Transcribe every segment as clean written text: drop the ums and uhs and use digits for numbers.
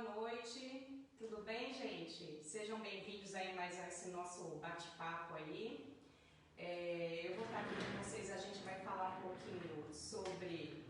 boa noite, tudo bem, gente? Sejam bem-vindos aí mais a esse nosso bate-papo aí. Eu vou estar aqui com vocês, a gente vai falar um pouquinho sobre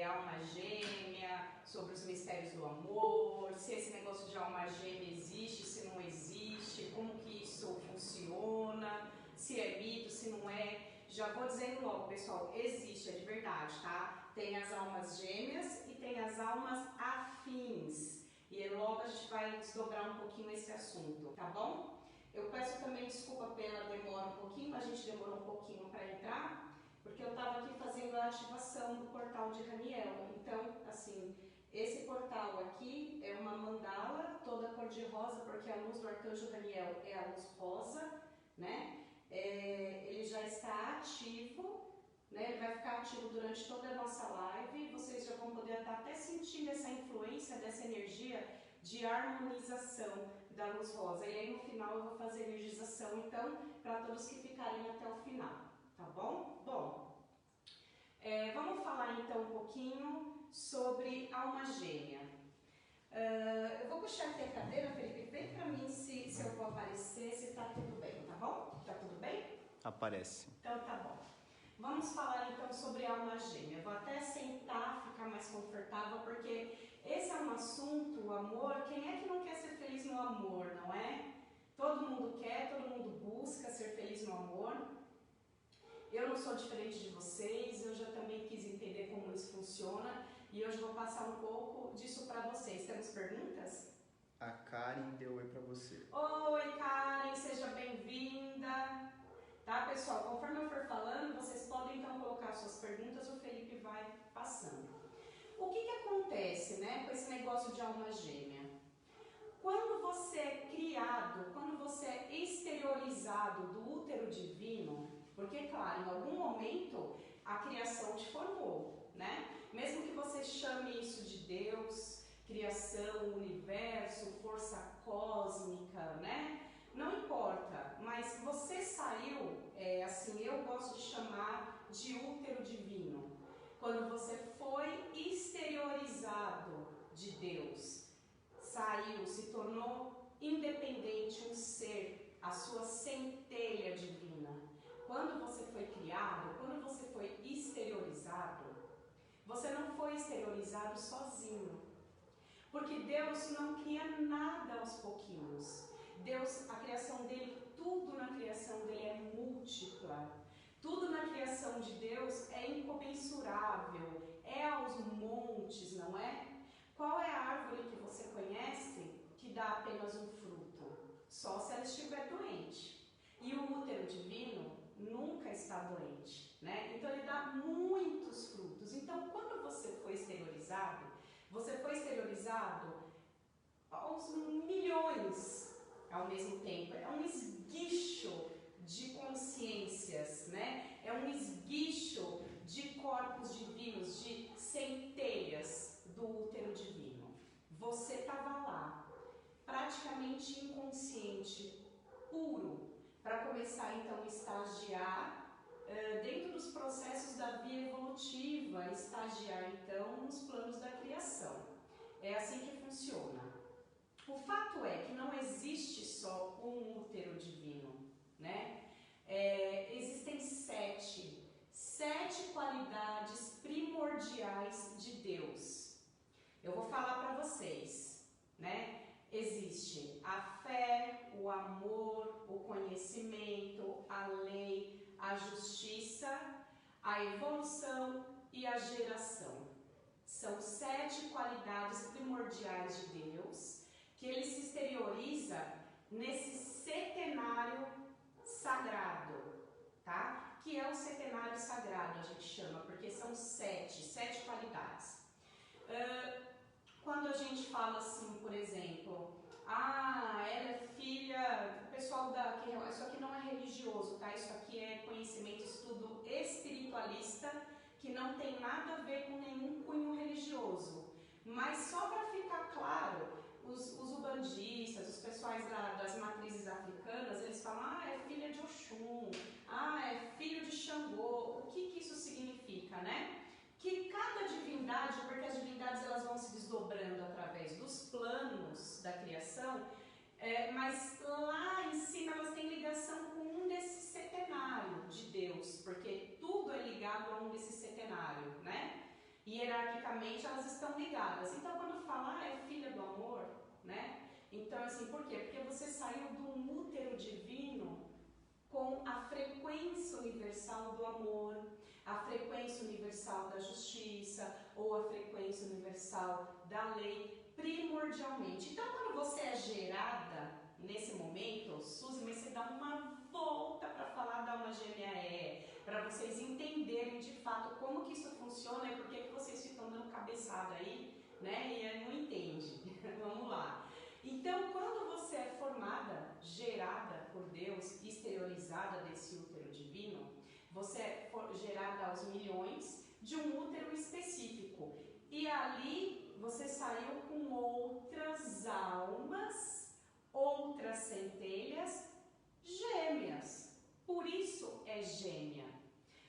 alma gêmea, sobre os mistérios do amor, se esse negócio de alma gêmea existe, se não existe, como que isso funciona, se é mito, se não é. Já vou dizendo logo, pessoal, existe, é de verdade, tá? Tem as almas gêmeas e tem as almas afins. E logo a gente vai desdobrar um pouquinho esse assunto, tá bom? Eu peço também desculpa pela demora um pouquinho, a gente demorou um pouquinho para entrar, porque eu estava aqui fazendo a ativação do portal de Raniel. Então, assim, esse portal aqui é uma mandala toda cor de rosa, porque a luz do arcanjo Raniel é a luz rosa, né? Ele já está ativo, né? Ele vai ficar ativo durante toda a nossa live. Vocês já vão poder estar até sentindo essa influência dessa energia de harmonização da luz rosa. E aí no final eu vou fazer energização, então, para todos que ficarem até o final, tá bom? Bom, vamos falar então um pouquinho sobre alma gêmea. Eu vou puxar aqui a cadeira, Felipe, vem pra mim se eu vou aparecer, se tá tudo bem, tá bom? Tá tudo bem? Aparece. Então tá bom. Vamos falar então sobre alma gêmea. Vou até sentar, ficar mais confortável, porque esse é um assunto, o amor. Quem é que não quer ser feliz no amor, não é? Todo mundo quer, todo mundo busca ser feliz no amor. Eu não sou diferente de vocês, eu já também quis entender como isso funciona e hoje vou passar um pouco disso para vocês. Temos perguntas? A Karen deu oi para você. Oi, Karen, seja bem-vinda. Tá, pessoal? Conforme eu for falando, vocês podem então colocar suas perguntas, o Felipe vai passando. O que acontece, né, com esse negócio de alma gêmea? Quando você é criado, quando você é exteriorizado do útero divino, porque, claro, em algum momento a criação te formou, né? Mesmo que você chame isso de Deus, criação, universo, força cósmica, né? Não importa, mas você saiu, assim, eu gosto de chamar de útero divino. Quando você foi exteriorizado de Deus, saiu, se tornou independente, um ser, a sua centelha divina. Quando você foi criado, quando você foi exteriorizado, você não foi exteriorizado sozinho. Porque Deus não cria nada aos pouquinhos. Deus, a criação dele, tudo na criação dele é múltipla. Tudo na criação de Deus é incomensurável, é aos montes, não é? Qual é a árvore que você conhece que dá apenas um fruto? Só se ela estiver doente. E o útero divino nunca está doente, né? Então ele dá muitos frutos. Então quando você foi exteriorizado aos milhões ao mesmo tempo. É um esguicho de consciências, né? É um esguicho de corpos divinos, de centelhas do útero divino. Você estava lá, praticamente inconsciente, puro, para começar então a estagiar dentro dos processos da via evolutiva, estagiar então nos planos da criação. É assim que funciona. O fato é que não existe só um útero divino, né? Existem sete qualidades primordiais de Deus. Eu vou falar para vocês, né? Existe a fé, o amor, o conhecimento, a lei, a justiça, a evolução e a geração. São 7 qualidades primordiais de Deus que ele se exterioriza nesse setenário sagrado, tá? Que é o setenário sagrado, a gente chama, porque são sete qualidades. Quando a gente fala assim, por exemplo, ela é filha, o pessoal isso aqui não é religioso, tá? Isso aqui é conhecimento, estudo espiritualista, que não tem nada a ver com nenhum cunho religioso. Mas só para ficar claro, os ubandistas, os pessoais das matrizes africanas, eles falam, é filha de Oxum, é filho de Xangô. O que isso significa, né? Que cada divindade, porque as divindades elas vão se desdobrando através dos planos, estão ligadas. Então, quando fala, é filha do amor, né? Então, assim, por quê? Porque você saiu do útero divino com a frequência universal do amor, a frequência universal da justiça ou a frequência universal da lei, primordialmente. Então, quando você é gerada nesse momento, Suzy, mas você dá uma volta para falar da alma gêmea para vocês entenderem de fato como que isso funciona e por que vocês ficam dando cabeçada aí, né? E aí não entende. Vamos lá. Então, quando você é formada, gerada por Deus, exteriorizada desse útero divino, você é gerada aos milhões de um útero específico. E ali você saiu com outras almas, outras centelhas gêmeas. Por isso é gêmea.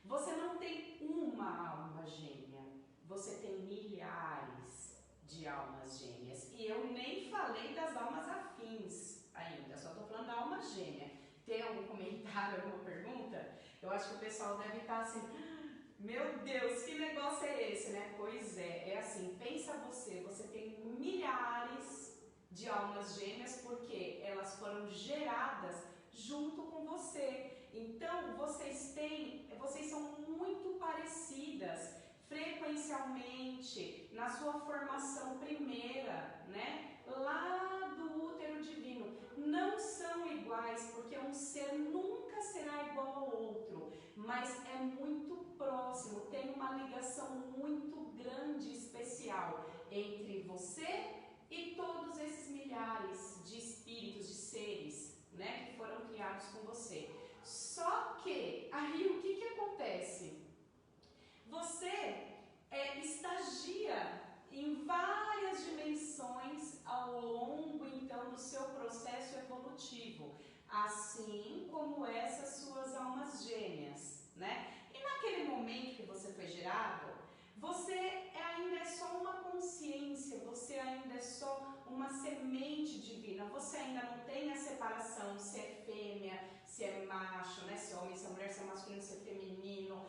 Você não tem uma alma gêmea, você tem milhares de almas gêmeas. E eu nem falei das almas afins ainda, só estou falando da alma gêmea. Tem algum comentário, alguma pergunta? Eu acho que o pessoal deve estar assim, meu Deus, que negócio é esse, né? Pois é assim, pensa você tem milhares de almas gêmeas porque elas foram geradas junto com você. Então, vocês são muito parecidas frequencialmente na sua formação primeira, né? Lá do útero divino. Não são iguais, porque um ser nunca será igual ao outro, mas é muito próximo, tem uma ligação muito grande e especial entre você e todos esses milhares de espíritos, de seres, né, que foram criados com você. Só que, aí o que acontece? Você estagia em várias dimensões ao longo, então, do seu processo evolutivo, assim como essas suas almas gêmeas, né? E naquele momento que você foi gerado, você ainda é só uma consciência, você ainda é só uma semente divina, você ainda não tem a separação se é fêmea, se é macho, né? Se é homem, se é mulher, se é masculino, se é feminino,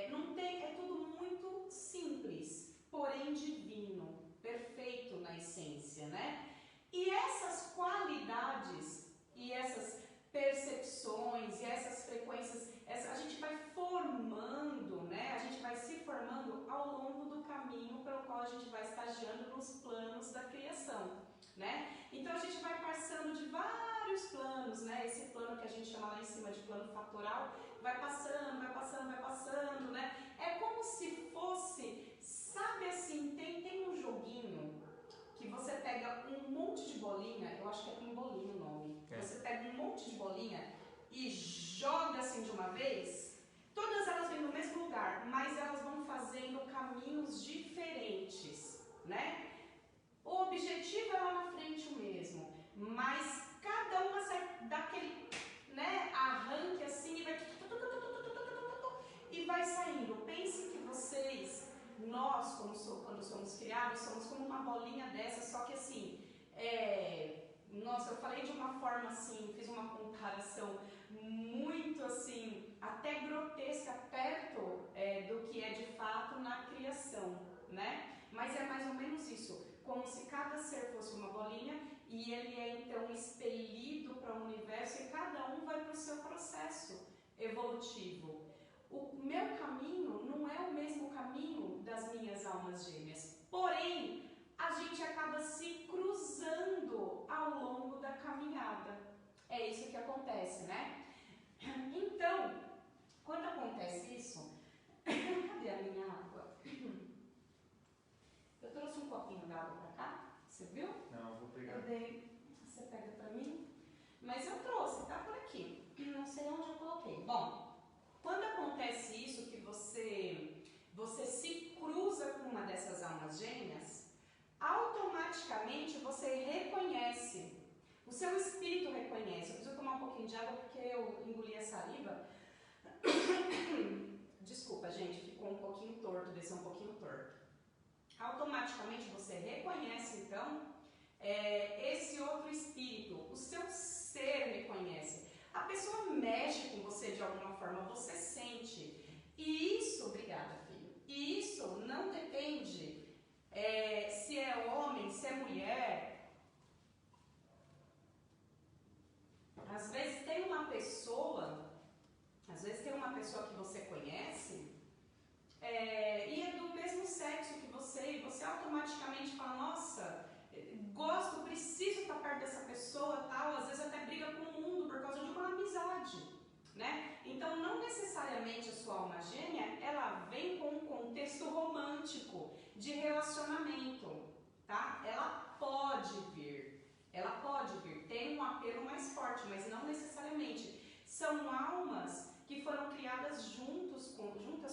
não tem, é tudo muito simples, porém divino, perfeito na essência, né? E essas qualidades e essas percepções e essas frequências, a gente vai formando, né? A gente vai se formando ao longo do caminho pelo qual a gente vai estagiando nos planos da criação, né? Então a gente vai passando de vários planos, né? Esse plano que a gente chama lá em cima de plano factorial, vai passando, né? É como se fosse, sabe assim, tem um joguinho que você pega um monte de bolinha, eu acho que é pimbolim o nome. Você pega um monte de bolinha e joga assim de uma vez, todas elas vêm no mesmo lugar, mas elas vão fazendo caminhos diferentes, né? O objetivo é lá na frente o mesmo, mas cada uma sai daquele, né, arranque assim e vai saindo. Pense que vocês, nós, quando somos criados, somos como uma bolinha dessa, só que assim, nossa, eu falei de uma forma assim, fiz uma comparação muito assim, até grotesca, perto do que é de fato na criação, né? Mas é mais ou menos isso, como se cada ser fosse uma bolinha e ele é então expelido para o universo e cada um vai para o seu processo evolutivo. O meu caminho não é o mesmo caminho das minhas almas gêmeas, porém a gente acaba se cruzando ao longo da caminhada. É isso que acontece, né? Então, quando acontece isso, cadê a minha água? Eu trouxe um copinho d'água pra cá, você viu? Não, vou pegar. Você pega pra mim? Mas eu trouxe, tá por aqui. Não sei onde eu coloquei. Bom, quando acontece isso, que você se cruza com uma dessas almas gêmeas, automaticamente você reconhece, o seu espírito reconhece. Eu preciso tomar um pouquinho de água porque eu engoli a saliva. Desculpa, gente, ficou um pouquinho torto, desceu um pouquinho torto. Automaticamente você reconhece, então, esse outro espírito, o seu ser reconhece. A pessoa mexe com você de alguma forma, você sente. E isso, obrigada, filho, e isso não depende né? Então, não necessariamente a sua alma gêmea, ela vem com um contexto romântico de relacionamento, tá? Ela pode vir, tem um apelo mais forte, mas não necessariamente. São almas que foram criadas juntas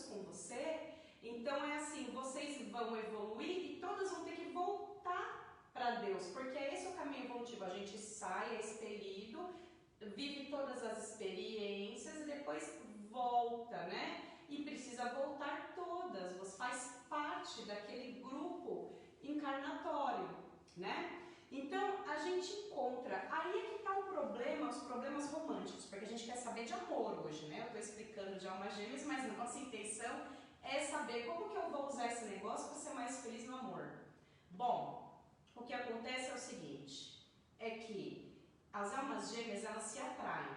com você, então é assim, vocês vão evoluir e todas vão ter que voltar para Deus, porque é esse o caminho evolutivo, a gente sai, é expelido, vive todas as experiências e depois volta, né? E precisa voltar todas, você faz parte daquele grupo encarnatório, né? Então a gente encontra, aí é que está o problema, os problemas românticos, porque a gente quer saber de amor hoje, né? Eu estou explicando de almas gêmeas, mas a nossa intenção é saber como que eu vou usar esse negócio para ser mais feliz no amor. Bom, o que acontece é o seguinte, é que as almas gêmeas, elas se atraem.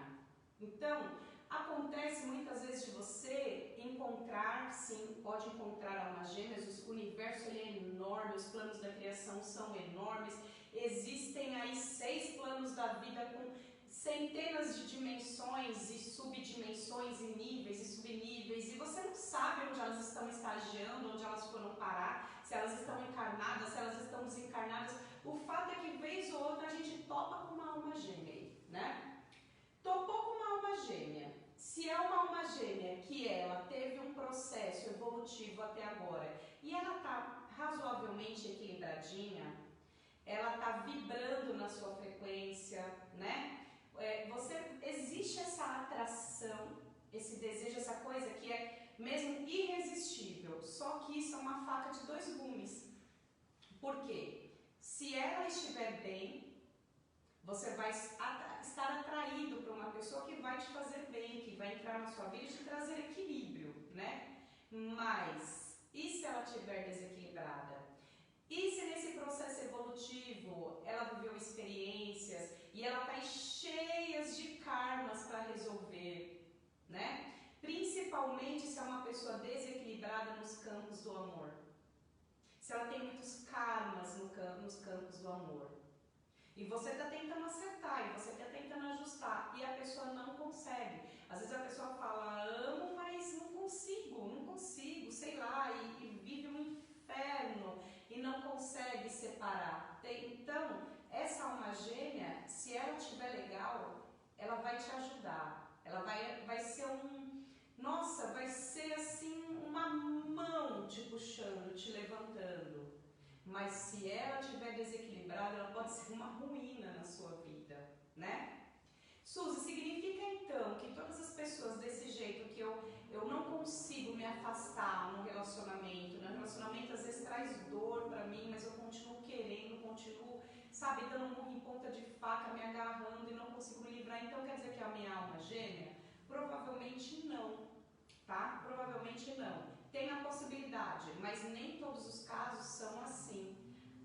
Então, acontece muitas vezes de você encontrar, sim, pode encontrar almas gêmeas, o universo ele é enorme, os planos da criação são enormes, existem aí 6 planos da vida com centenas de dimensões e subdimensões e níveis e subníveis, e você não sabe onde elas estão estagiando, onde elas foram parar, se elas estão encarnadas, se elas estão desencarnadas. O fato é que vez ou outra a gente topa com uma alma gêmea aí, né? Topou com uma alma gêmea. Se é uma alma gêmea que ela teve um processo evolutivo até agora e ela está razoavelmente equilibradinha, ela está vibrando na sua frequência, né? Existe essa atração, esse desejo, essa coisa que é mesmo irresistível, só que isso é uma faca de 2 gumes. Por quê? Se ela estiver bem, você vai estar atraído para uma pessoa que vai te fazer bem, que vai entrar na sua vida e te trazer equilíbrio, né? Mas, e se ela estiver desequilibrada? E se nesse processo evolutivo ela viveu experiências e ela está cheia de karmas para resolver, né? Principalmente se é uma pessoa desequilibrada nos campos do amor. Se ela tem muitos karmas nos campos do amor. E você está tentando acertar, e você está tentando ajustar, e a pessoa não consegue. Às vezes a pessoa fala, amo, mas não consigo, sei lá, e vive um inferno e não consegue separar. Então, essa alma gêmea, se ela estiver legal, ela vai te ajudar. Ela vai ser vai ser assim uma mão te puxando, te levantando. Mas se ela estiver desequilibrada, ela pode ser uma ruína na sua vida, né? Suzy, significa então que todas as pessoas desse jeito, que eu não consigo me afastar no relacionamento, né? O relacionamento às vezes traz dor pra mim, mas eu continuo querendo, sabe, dando um murro em ponta de faca, me agarrando e não consigo me livrar, então quer dizer que é a minha alma gêmea? Provavelmente não, tá? Provavelmente não. Tem a possibilidade, mas nem todos os casos são assim.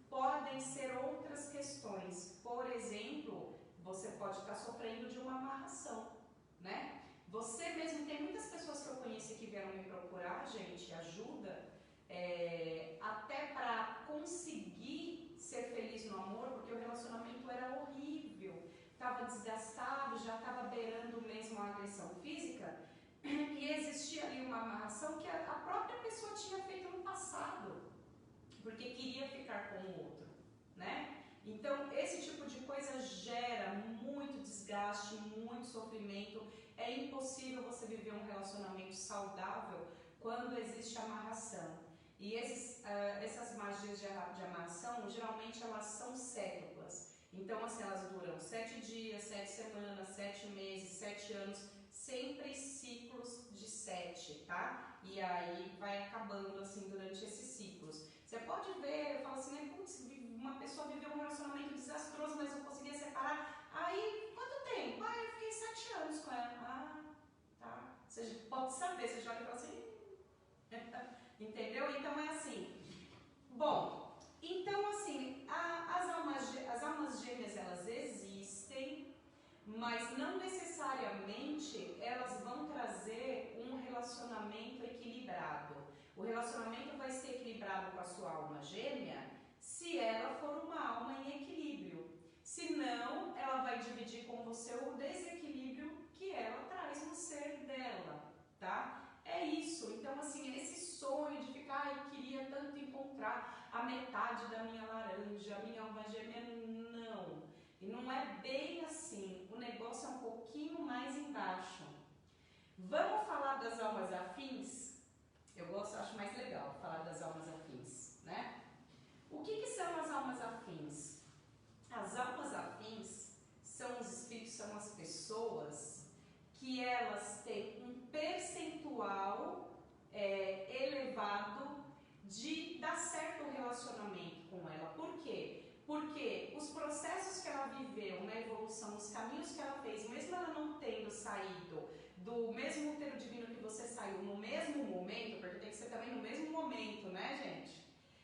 Podem ser outras questões. Por exemplo, você pode estar sofrendo de uma amarração, né? Você mesmo, tem muitas pessoas que eu conheci que vieram me procurar, gente, ajuda, até para conseguir ser feliz no amor, porque o relacionamento era horrível, estava desgastado, já estava beirando mesmo a agressão física, e existia ali uma amarração que a própria pessoa tinha feito no passado, porque queria ficar com o outro, né? Então, esse tipo de coisa gera muito desgaste, muito sofrimento. É impossível você viver um relacionamento saudável quando existe amarração. E essas magias de amarração, geralmente elas são sétuplas. Então, assim, elas duram 7 dias, 7 semanas, 7 meses, 7 anos, sempre ciclos de 7, tá? E aí vai acabando assim durante esses ciclos. Você pode ver, eu falo assim, né, putz, uma pessoa viveu um relacionamento desastroso, mas não conseguia separar. Aí, quanto tempo? Ah, eu fiquei 7 anos com ela. Ah, tá. Você pode saber, você já olha e fala assim, entendeu? Então é assim. Bom, então assim, as almas gêmeas, elas existem, mas não necessariamente elas vão trazer um relacionamento equilibrado. O relacionamento vai ser equilibrado com a sua alma gêmea se ela for uma alma em equilíbrio. Se não, ela vai dividir com você o desequilíbrio que ela traz no seu coruja, a minha alma gêmea, não. E não é bem assim, o negócio é um pouquinho mais embaixo. Vamos falar das almas afins? Eu gosto, acho mais legal falar das almas afins, né? O que são as almas afins? As almas afins são os espíritos, são as pessoas que elas têm um percentual elevado de dar certo o relacionamento com ela. Por quê? Porque os processos que ela viveu na evolução, os caminhos que ela fez, mesmo ela não tendo saído do mesmo útero divino que você saiu no mesmo momento, porque tem que ser também no mesmo momento, né, gente?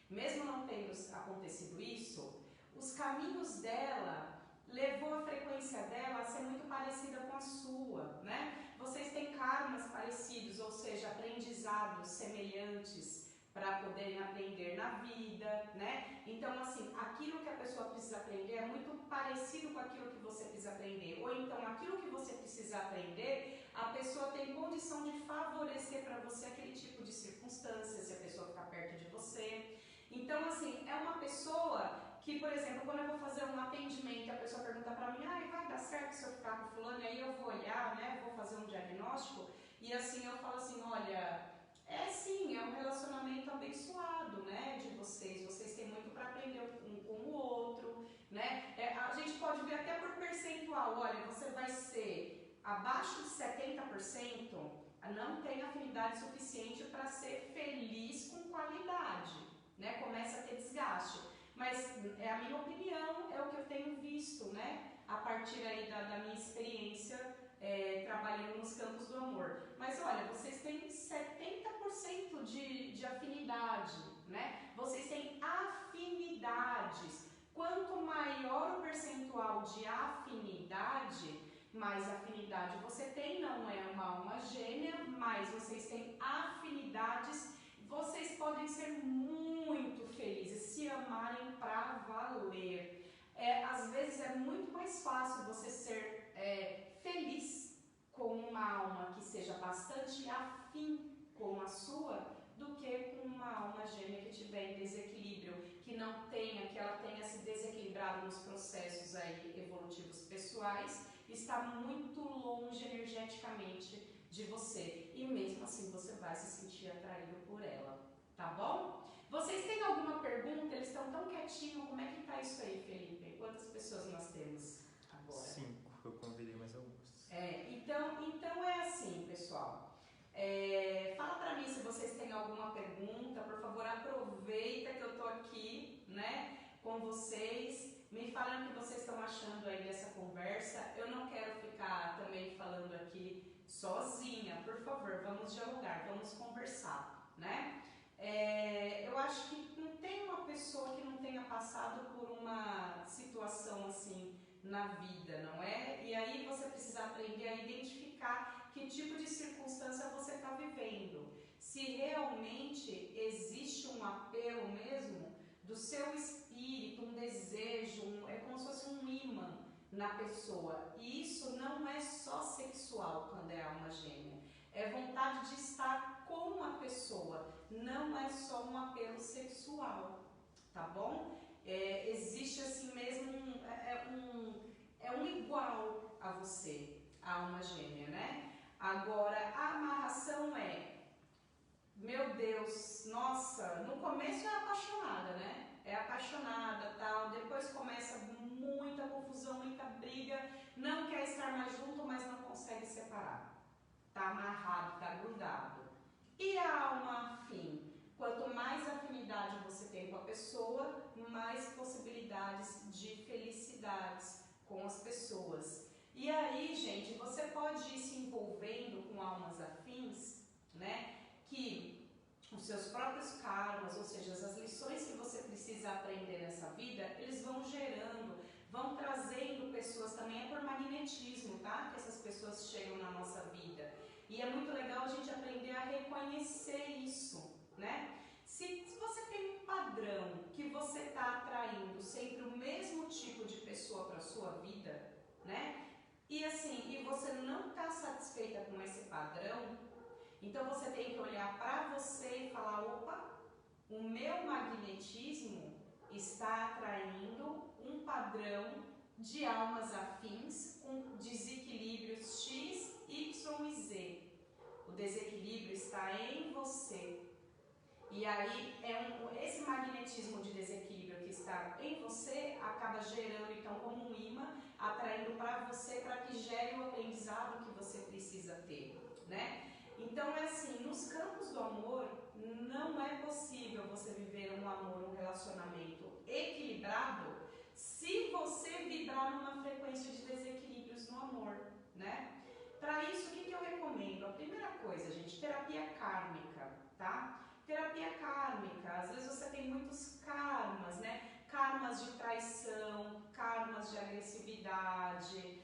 Mesmo não tendo acontecido isso, os caminhos dela levou a frequência dela a ser muito parecida com a sua, né? Vocês têm karmas parecidos, ou seja, aprendizados semelhantes para poderem aprender na vida, né? Então, assim, aquilo que a pessoa precisa aprender é muito parecido com aquilo que você precisa aprender. Ou então, aquilo que você precisa aprender, a pessoa tem condição de favorecer para você aquele tipo de circunstância, se a pessoa ficar perto de você. Então, assim, é uma pessoa que, por exemplo, quando eu vou fazer um atendimento, a pessoa pergunta para mim, vai dar certo se eu ficar com fulano? Aí eu vou olhar, né, vou fazer um diagnóstico, e assim, eu falo assim, olha... sim, é um relacionamento abençoado, né, de vocês têm muito para aprender um com o outro, né, a gente pode ver até por percentual, olha, você vai ser abaixo de 70%, não tem afinidade suficiente para ser feliz com qualidade, né, começa a ter desgaste, mas é a minha opinião, é o que eu tenho visto, né, a partir aí da minha experiência trabalhando nos campos do amor. Mas olha, vocês têm 70% de afinidade, né? Vocês têm afinidades. Quanto maior o percentual de afinidade, mais afinidade você tem, não é uma alma gêmea, mas vocês têm afinidades, vocês podem ser muito felizes, se amarem pra valer. Às vezes é muito mais fácil você ser feliz com uma alma que seja bastante afim com a sua do que com uma alma gêmea que estiver em desequilíbrio, que ela tenha se desequilibrado nos processos aí evolutivos pessoais, está muito longe energeticamente de você e mesmo assim você vai se sentir atraído por ela, tá bom? Vocês têm alguma pergunta? Eles estão tão quietinhos, como é que tá isso aí, Felipe? Quantas pessoas nós temos agora? 5, eu convidei mais alguns. Então é assim, pessoal. Fala pra mim se vocês têm alguma pergunta, por favor, aproveita que eu tô aqui, né, com vocês. Me falem o que vocês estão achando aí dessa conversa. Eu não quero ficar também falando aqui sozinha, por favor, vamos dialogar, vamos conversar, né? Eu acho que não tem uma pessoa que não tenha passado por uma situação assim na vida, não é? E aí você precisa aprender a identificar que tipo de circunstância você está vivendo. Se realmente existe um apelo mesmo do seu espírito, um desejo, é como se fosse um ímã na pessoa. E isso não é só sexual quando é alma gêmea. É vontade de estar com a pessoa, não é só um apelo sexual, tá bom? Existe assim mesmo um igual a você, a alma gêmea, né? Agora, a amarração meu Deus, nossa, no começo é apaixonada, né? É apaixonada, tal, depois começa muita confusão, muita briga, não quer estar mais junto, mas não consegue separar. Tá amarrado, tá grudado. E a alma afim? Quanto mais afinidade você tem com a pessoa, mais possibilidades de felicidades com as pessoas. E aí, gente, você pode ir se envolvendo com almas afins, né? Que os seus próprios karmas, ou seja, as lições que você precisa aprender nessa vida, eles vão gerando, vão trazendo pessoas, também é por magnetismo, tá? Que essas pessoas chegam na nossa vida. E é muito legal a gente aprender a reconhecer isso, né? Se você tem um padrão que você está atraindo sempre o mesmo tipo de pessoa para a sua vida, né? E assim, e você não está satisfeita com esse padrão, então você tem que olhar para você e falar, opa, o meu magnetismo está atraindo um padrão de almas afins com desequilíbrios X, Y e Z. O desequilíbrio está em você. E aí, esse magnetismo de desequilíbrio que está em você acaba gerando, então, como um imã, atraindo para você, para que gere o aprendizado que você precisa ter, né? Então, é assim, nos campos do amor, não é possível você viver um amor, um relacionamento equilibrado se você vibrar numa frequência de desequilíbrios no amor, né? Para isso, o que eu recomendo? A primeira coisa, gente, terapia kármica, tá? Terapia kármica, às vezes você tem muitos karmas, né? Karmas de traição, karmas de agressividade,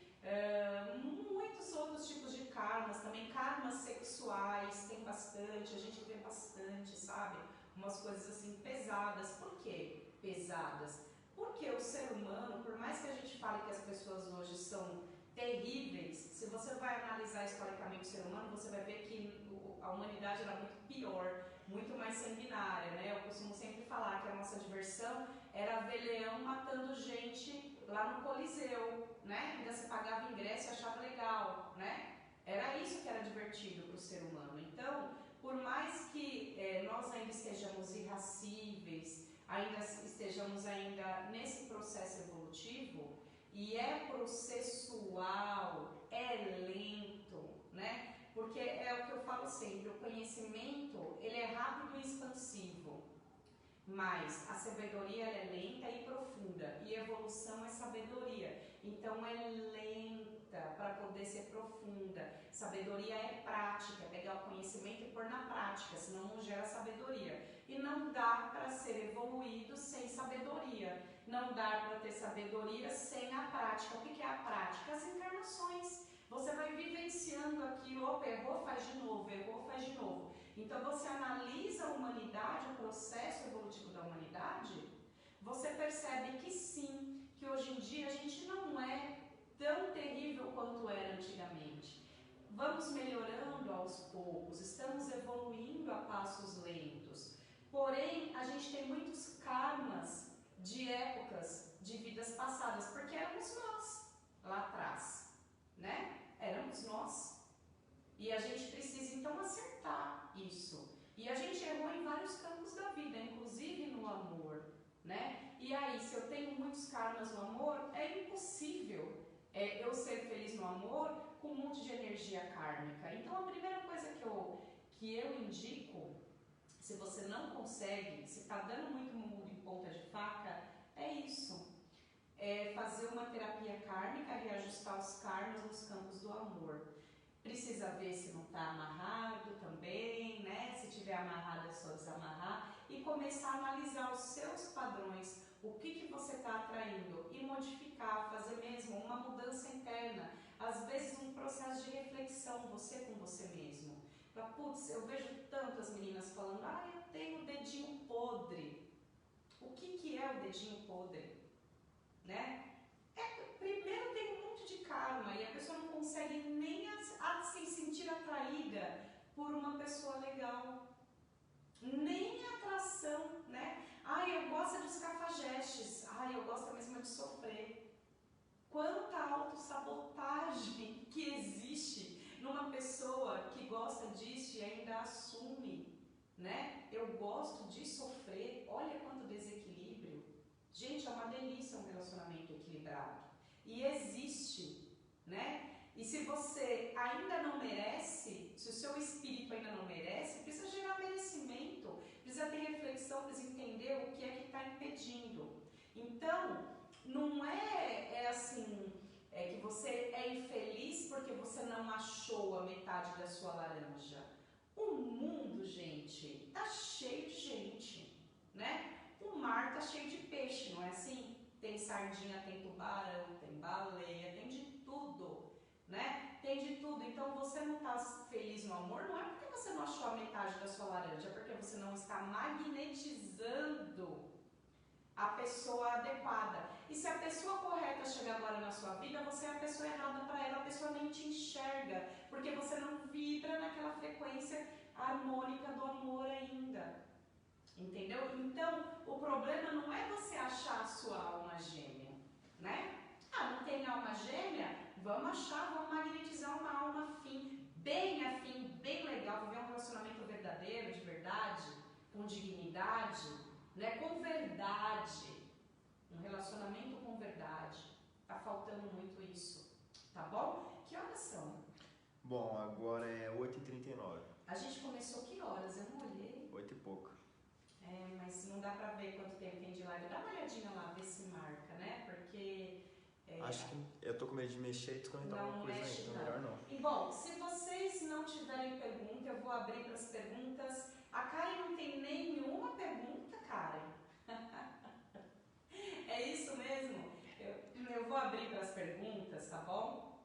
muitos outros tipos de karmas também, karmas sexuais, tem bastante, a gente vê bastante, sabe? Umas coisas assim pesadas. Por quê pesadas? Porque o ser humano, por mais que a gente fale que as pessoas hoje são terríveis, se você vai analisar historicamente o ser humano, você vai ver que a humanidade era muito pior, muito mais sanguinária, né? Eu costumo sempre falar que a nossa diversão era ver leão matando gente lá no Coliseu, né? Ainda se pagava ingresso e achava legal, né? Era isso que era divertido para o ser humano. Então, por mais que nós ainda estejamos irracíveis, ainda estejamos ainda nesse processo evolutivo, e é processual, é lento, né? Porque é o que eu falo sempre, o conhecimento, ele é rápido e expansivo, mas a sabedoria ela é lenta e profunda, e evolução é sabedoria, então é lenta para poder ser profunda. Sabedoria é prática, é pegar o conhecimento e pôr na prática, senão não gera sabedoria. E não dá para ser evoluído sem sabedoria, não dá para ter sabedoria sem a prática. O que é a prática? As encarnações. Você vai vivenciando aquilo, opa, errou, faz de novo, errou, faz de novo. Então você analisa a humanidade, o processo evolutivo da humanidade, você percebe que sim, que hoje em dia a gente não é tão terrível quanto era antigamente. Vamos melhorando aos poucos, estamos evoluindo a passos lentos. Porém, a gente tem muitos karmas de épocas, de vidas passadas, porque éramos nós lá atrás, né? Éramos nós. E a gente precisa então acertar isso. E a gente errou em vários campos da vida, inclusive no amor, né? E aí, se eu tenho muitos karmas no amor, é impossível eu ser feliz no amor com um monte de energia kármica. Então, a primeira coisa que eu indico, se você não consegue, se está dando muito murro em ponta de faca, é isso. É fazer uma terapia kármica, reajustar os karmas nos campos do amor. Precisa ver se não está amarrado também, né? Se tiver amarrado é só desamarrar e começar a analisar os seus padrões, o que você está atraindo e modificar, fazer mesmo uma mudança interna. Às vezes um processo de reflexão, você com você mesmo. Putz, eu vejo tantas meninas falando, eu tenho o dedinho podre. O que é o dedinho podre? Né? Primeiro tem um monte de karma e a pessoa não consegue nem se sentir atraída por uma pessoa legal. Nem atração, né? Eu gosto dos cafajestes. Eu gosto mesmo de sofrer. Quanta autossabotagem que existe numa pessoa que gosta disso e ainda assume, né? Eu gosto de sofrer. Olha quanto desequilíbrio. Gente, é uma delícia um relacionamento equilibrado. E existe, né? E se você ainda não merece, se o seu espírito ainda não merece, precisa gerar merecimento, precisa ter reflexão, precisa entender o que é que está impedindo. Então, não é assim, que você é infeliz porque você não achou a metade da sua laranja. O mundo, gente, tá cheio de gente, né? O mar tá cheio de peixe, não é assim? Tem sardinha, tem tubarão, tem baleia, tem de tudo, né? Tem de tudo. Então você não está feliz no amor, não é porque você não achou a metade da sua laranja, é porque você não está magnetizando a pessoa adequada. E se a pessoa correta chegar agora na sua vida, você é a pessoa errada para ela, a pessoa nem te enxerga, porque você não vibra naquela frequência harmônica do amor ainda. Entendeu? Então, o problema não é você achar a sua alma gêmea, né? Ah, não tem alma gêmea? Vamos achar, vamos magnetizar uma alma afim, bem legal, viver um relacionamento verdadeiro, de verdade, com dignidade, né? Com verdade. Um relacionamento com verdade. Tá faltando muito isso, tá bom? Que horas são? Bom, agora é 8h39. A gente começou que horas? Eu não olhei. 8 e pouco. É, mas não dá pra ver quanto tempo tem de live. Dá uma olhadinha lá, ver se marca, né? Porque... acho que eu tô com medo de mexer e desconectar alguma coisa aí, então melhor não. E bom, se vocês não tiverem pergunta, eu vou abrir para as perguntas. A Karen não tem nenhuma pergunta, Karen? É isso mesmo? Eu vou abrir para as perguntas, tá bom?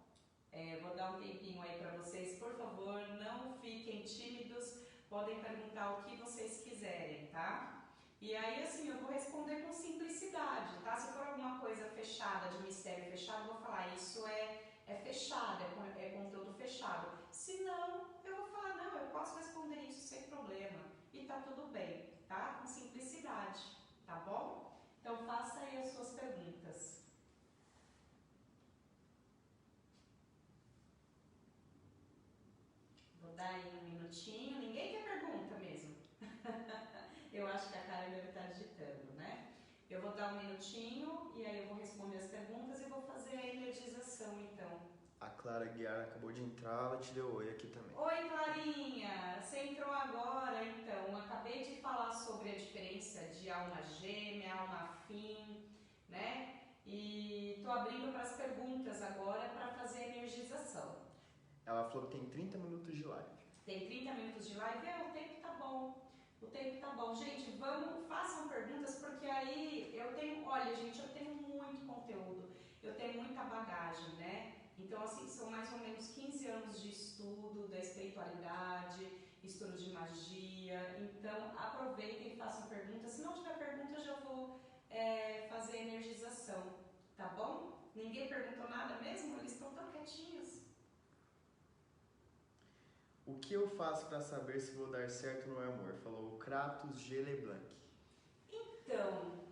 Vou dar um tempinho aí para vocês. Por favor, não fiquem tímidos. Podem perguntar o que vocês quiserem, tá? E aí, assim, eu vou responder com simplicidade, tá? Se for alguma coisa fechada, de mistério fechado, eu vou falar, isso é fechado, é conteúdo fechado. Se não, eu vou falar, não, eu posso responder isso sem problema. E tá tudo bem, tá? Com simplicidade, tá bom? Então, faça aí as suas perguntas. Vou dar aí um minutinho. Ninguém tem pergunta mesmo. Eu acho que a Karen deve estar digitando, né? Eu vou dar um minutinho e aí eu vou responder as perguntas e vou fazer a energização, então. A Clara Guiar acabou de entrar, ela te deu oi aqui também. Oi, Clarinha! Você entrou agora, então. Acabei de falar sobre a diferença de alma gêmea, alma afim, né? E tô abrindo para as perguntas agora para fazer a energização. Ela falou que tem 30 minutos de live. Tem 30 minutos de live? O tempo tá bom. O tempo tá bom. Gente, façam perguntas, porque aí eu tenho muito conteúdo, eu tenho muita bagagem, né? Então, assim, são mais ou menos 15 anos de estudo da espiritualidade, estudo de magia. Então, aproveitem e façam perguntas. Se não tiver pergunta, eu já vou fazer energização, tá bom? Ninguém perguntou nada mesmo? Eles estão tão quietinhos. O que eu faço para saber se vou dar certo no meu amor? Falou o Kratos G. Leblanc. Então,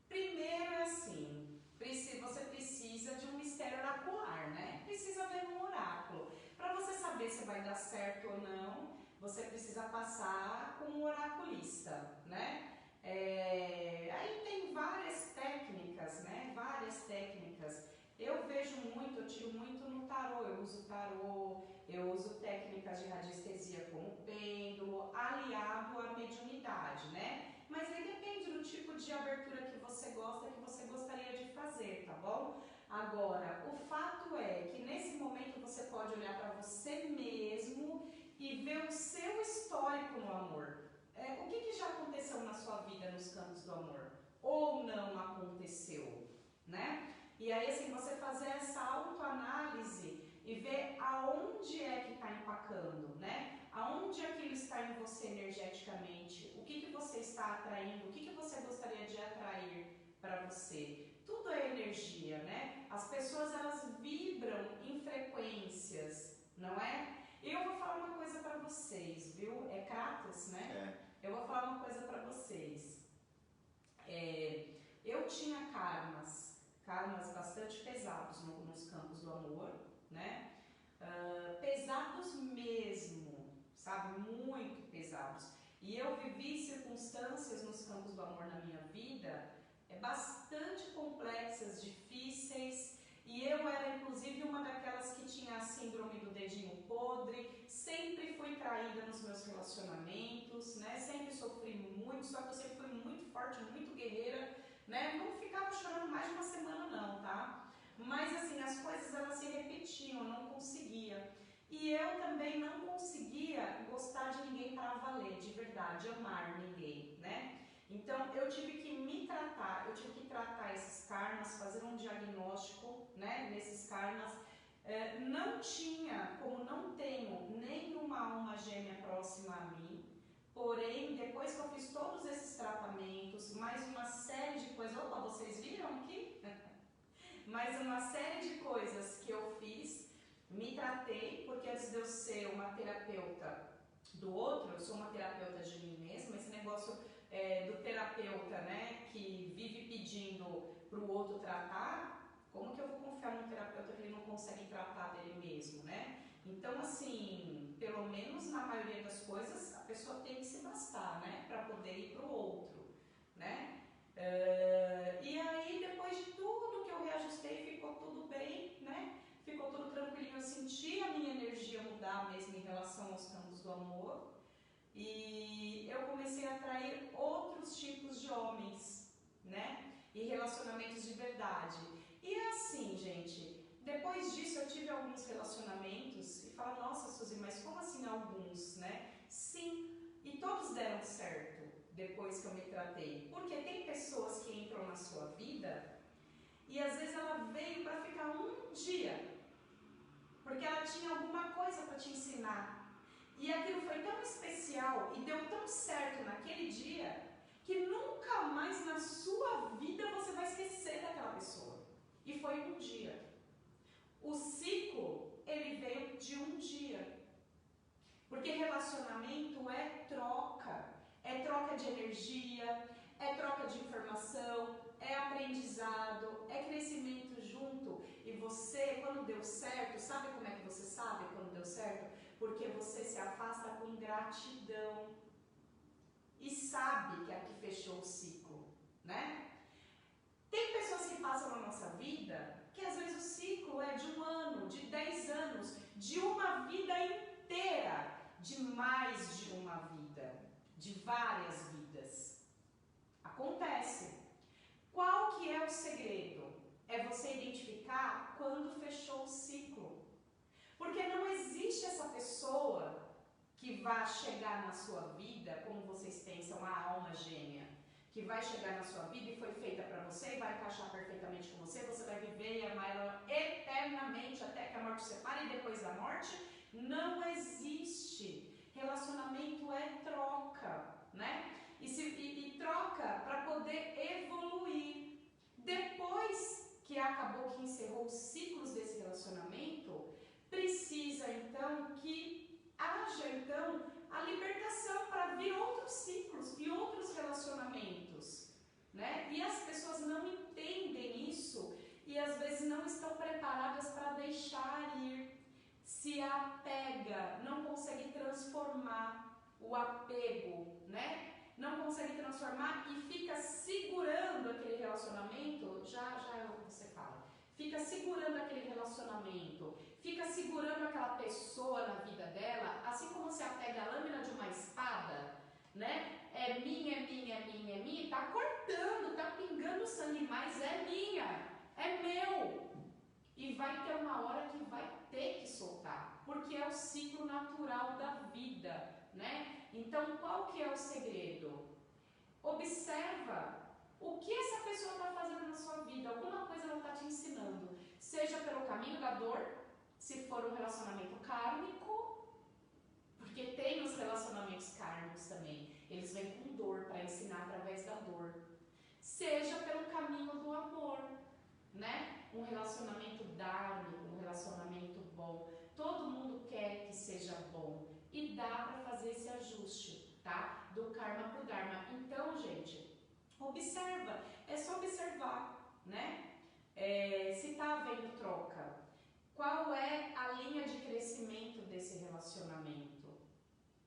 primeiro é assim, você precisa de um mistério oracular, né? Precisa ver um oráculo. Para você saber se vai dar certo ou não, você precisa passar com um oraculista, né? Aí tem várias técnicas, né? Várias técnicas. Eu vejo muito, eu tiro muito no tarô, eu uso tarô, eu uso técnicas de radiestesia como pêndulo, aliado à mediunidade, né? Mas aí depende do tipo de abertura que você gosta, que você gostaria de fazer, tá bom? Agora, o fato é que nesse momento você pode olhar para você mesmo e ver o seu histórico no amor. O que já aconteceu na sua vida nos campos do amor? Ou não aconteceu, né? E aí, assim, você fazer essa autoanálise e ver aonde é que está empacando, né? Aonde aquilo está em você energeticamente, o que você está atraindo, o que você gostaria de atrair para você. Tudo é energia, né? As pessoas, elas vibram em frequências, não é? Eu vou falar uma coisa para vocês, viu? É Kratos, né? Eu vou falar uma coisa para vocês. Eu tinha karmas bastante pesados nos campos do amor, né? Pesados mesmo, sabe? Muito pesados. E eu vivi circunstâncias nos campos do amor na minha vida bastante complexas, difíceis, e eu era inclusive uma daquelas que tinha a síndrome do dedinho podre, sempre fui traída nos meus relacionamentos, né? Sempre sofri muito, só que eu sempre fui muito forte, muito guerreira, né? Não ficava chorando mais de uma semana não, tá? Mas assim, as coisas elas se repetiam, eu não conseguia. E eu também não conseguia gostar de ninguém para valer, de verdade, amar ninguém, né? Então eu tive que me tratar, eu tive que tratar esses karmas, fazer um diagnóstico, né, nesses karmas. Não tinha, como não tenho nenhuma alma gêmea próxima a mim, porém, depois que eu fiz todos esses tratamentos, mais uma série de coisas, opa, vocês viram aqui? Mais uma série de coisas que eu fiz, me tratei, porque antes de eu ser uma terapeuta do outro, eu sou uma terapeuta de mim mesma, esse negócio do terapeuta, né, que vive pedindo para o outro tratar, como que eu vou confiar num terapeuta que ele não consegue tratar dele mesmo, né? Então, assim, pelo menos na maioria das coisas, a pessoa tem que se bastar, né, para poder ir para o outro, né? E aí, depois de tudo que eu reajustei, ficou tudo bem, né? Ficou tudo tranquilinho, eu senti a minha energia mudar mesmo em relação aos campos do amor. E eu comecei a atrair outros tipos de homens, né? E relacionamentos de verdade. E é assim, gente, depois disso eu tive alguns relacionamentos e falo, nossa, Suzy, mas como assim alguns, né? Sim, e todos deram certo depois que eu me tratei. Porque tem pessoas que entram na sua vida e às vezes ela veio para ficar um dia, porque ela tinha alguma coisa para te ensinar. E aquilo foi tão especial e deu tão certo naquele dia que nunca mais na sua vida você vai esquecer daquela pessoa. E foi um dia. O ciclo, ele veio de um dia. Porque relacionamento é troca de energia, é troca de informação, é aprendizado, é crescimento junto. E você, quando deu certo, sabe como é que você sabe quando deu certo? Porque você se afasta com gratidão e sabe que aqui fechou o ciclo, né? Tem pessoas que passam na nossa vida que às vezes o ciclo é de 1 ano, de 10 anos, de uma vida inteira, de mais de uma vida, de várias vidas. Acontece. Qual que é o segredo? É você identificar quando fechou o ciclo. Porque não existe essa pessoa que vai chegar na sua vida, como vocês pensam, a alma gêmea, que vai chegar na sua vida e foi feita para você e vai encaixar perfeitamente com você, você vai viver e amar ela eternamente até que a morte separe e depois da morte. Não existe. Relacionamento é troca, né? E troca para poder evoluir. Depois que acabou, que encerrou os ciclos desse relacionamento, precisa então que haja então a libertação para vir outros ciclos e outros relacionamentos, né? E as pessoas não entendem isso e às vezes não estão preparadas para deixar ir, se apega, não consegue transformar o apego, né? Não consegue transformar e fica segurando aquele relacionamento, já você fala, fica segurando aquele relacionamento, fica segurando aquela pessoa na vida dela, assim como se apega a lâmina de uma espada, né? É minha, é minha, é minha, é minha, tá cortando, tá pingando sangue, mas é minha, é meu. E vai ter uma hora que vai ter que soltar, porque é o ciclo natural da vida, né? Então, qual que é o segredo? Observa o que essa pessoa está fazendo na sua vida, alguma coisa ela está te ensinando, seja pelo caminho da dor, se for um relacionamento kármico, porque tem os relacionamentos kármicos também, eles vêm com dor para ensinar através da dor, seja pelo caminho do amor, né? Um relacionamento dármico, um relacionamento bom, todo mundo quer que seja bom e dá para fazer esse ajuste, tá? Do karma pro dharma. Então, gente, observa, é só observar, né? Se tá havendo troca, qual é a linha de crescimento desse relacionamento,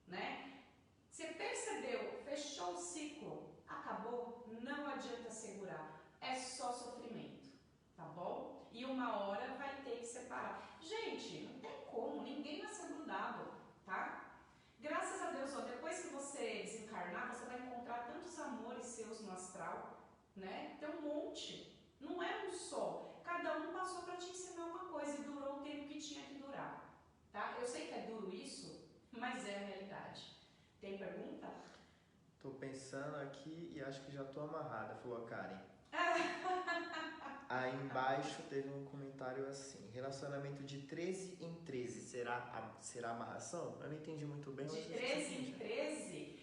né? Você percebeu, fechou o ciclo, acabou, não adianta segurar, é só sofrimento, tá bom? E uma hora vai ter que separar. Gente, não tem como, ninguém nasceu grudado, tá? Graças a Deus, ó, depois que você desencarnar, você vai encontrar tantos amores seus no astral, né? Tem um monte, não é um só. Cada um passou para te ensinar uma coisa e durou o tempo que tinha que durar, tá? Eu sei que é duro isso, mas é a realidade. Tem pergunta? Tô pensando aqui e acho que já tô amarrada, falou a Karen. Aí embaixo teve um comentário assim: relacionamento de 13 em 13 será amarração? Eu não entendi muito bem. De 13 em 13,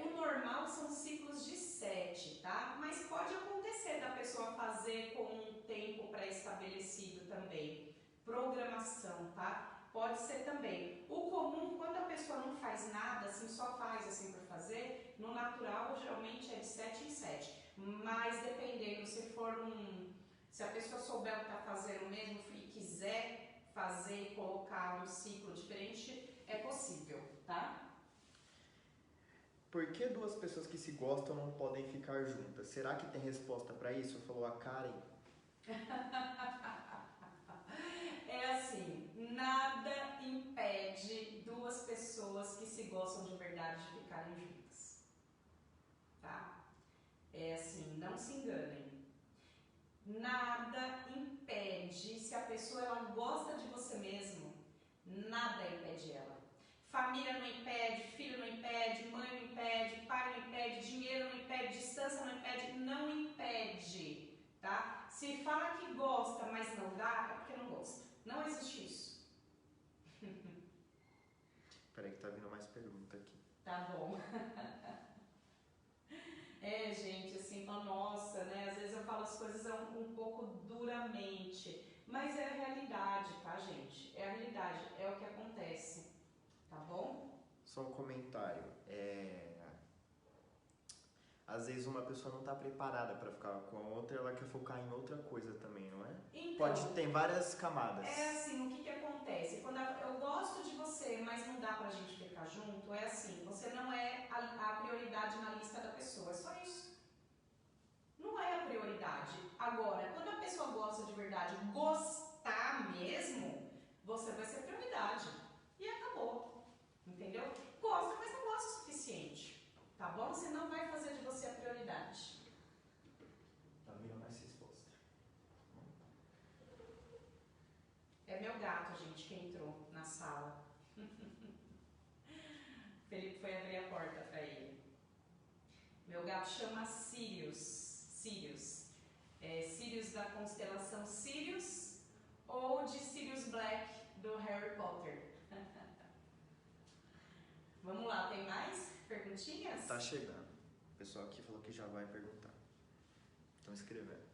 o normal são ciclos de 7, tá? Mas pode acontecer da pessoa fazer com um tempo pré-estabelecido também. Programação, tá? Pode ser também. O comum, quando a pessoa não faz nada, assim, só faz assim por fazer, no natural geralmente é de 7 em 7. Mas dependendo, se a pessoa souber o que está fazendo mesmo e quiser fazer e colocar um ciclo diferente, é possível, tá? Por que duas pessoas que se gostam não podem ficar juntas? Será que tem resposta para isso? Falou a Karen. É assim, nada impede duas pessoas que se gostam de verdade de ficarem juntas, tá? É assim, não se enganem. Nada impede, se a pessoa ela gosta de você mesmo, nada impede ela. Família não impede, filho não impede, mãe não impede, pai não impede, dinheiro não impede, distância não impede, não impede, tá? Se fala que gosta, mas não dá, é porque não gosta. Não existe isso. Peraí que tá vindo mais pergunta aqui. Tá bom. É, gente, assim, nossa, né? Às vezes eu falo as coisas um pouco duramente, mas é a realidade, tá, gente? É a realidade, é o que acontece, tá bom? Só um comentário. Às vezes uma pessoa não está preparada para ficar com a outra, ela quer focar em outra coisa também, não é? Então, Tem várias camadas. É assim, o que acontece? Quando eu gosto de você, mas não dá pra gente ficar junto, é assim, você não é a prioridade na lista da pessoa, é só isso. Não é a prioridade. Agora, quando a pessoa gosta de verdade, gostar mesmo, você vai ser prioridade. E acabou. Entendeu? Gosta, mas não gosta o suficiente. Tá bom? Você não vai fazer de você a prioridade. Tá vindo mais resposta. É meu gato, gente, que entrou na sala. Felipe foi abrir a porta para ele. Meu gato chama Sirius. Sirius da constelação Sirius ou de Sirius Black do Harry Potter. Vamos lá, tem mais perguntinhas? Tá chegando. O pessoal aqui falou que já vai perguntar. Estão escrevendo.